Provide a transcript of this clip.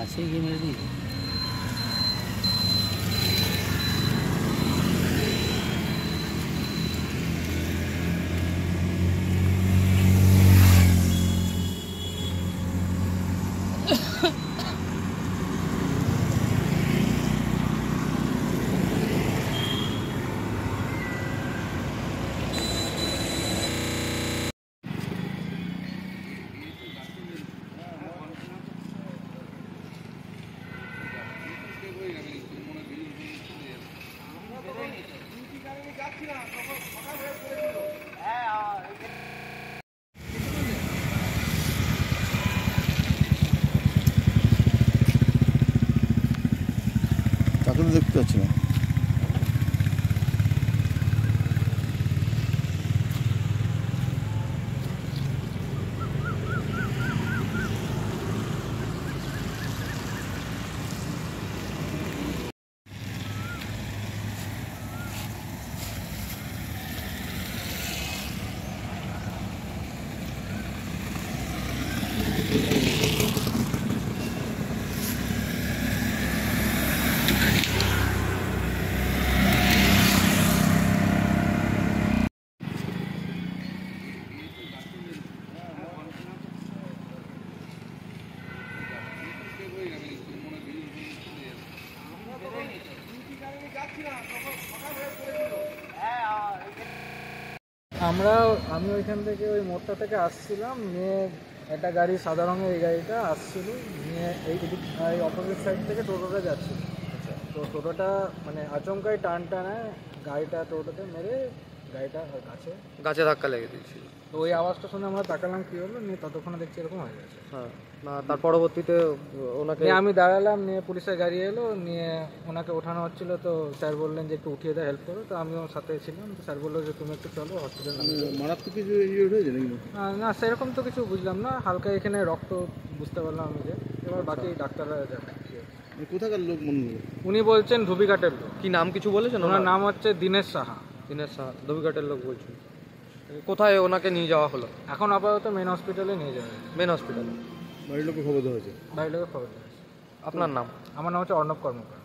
কাছে গিয়ে মেরে দিয়েছে। তাকে তো দেখতে পাচ্ছি না। আমি ওইখান থেকে ওই মোড়টা থেকে আসছিলাম, নিয়ে একটা গাড়ি সাদা রঙের, এই গাড়িটা আসছিল, নিয়ে এই অপোজিট সাইড থেকে টোটোটা যাচ্ছিল। তো টোটোটা মানে আচমকাই টানটা নেয়, গাড়িটা টোটোতে মেরে গাড়িটা গাছে ধাক্কা লেগে দিয়েছিল। তো ওই আওয়াজটা শুনে আমরা তাকালাম কী হলো, নিয়ে ততক্ষণে দেখছি এরকম হয়ে গেছে। হ্যাঁ, না তার পরবর্তীতে ওনাকে আমি দাঁড়ালাম, নিয়ে পুলিশের গাড়ি এলো, নিয়ে ওনাকে ওঠানো হচ্ছিলো। তো স্যার বললেন যে একটু উঠিয়ে দেয়, হেল্প করো। তো আমিও সাথে ছিলাম। তো স্যার বললো যে তুমি একটু চলো হসপিটাল। মারাত্মক কিছু হয়েছে নাকি? না সেরকম তো কিছু বুঝলাম না, হালকা এখানে রক্ত বুঝতে পারলাম আমি যে। এবার বাকি ডাক্তাররা যাবে। কোথাকার লোক মনে হলো? উনি বলছেন ধুবিঘাটের লোক। কি নাম কিছু বলেছেন? ওনার নাম হচ্ছে দীনেশ সাহা। ধুবিঘাটের লোক বলছেন। কোথায় ওনাকে নিয়ে যাওয়া হলো? এখন আপাতত মেন হসপিটালে নিয়ে যাবে। মেন হসপিটালে বাড়ির লোকের খবর দেওয়া হয়েছে? বাড়ির লোকের খবর দেওয়া হয়েছে। আপনার নাম? আমার নাম হচ্ছে অর্ণব কর্মকার।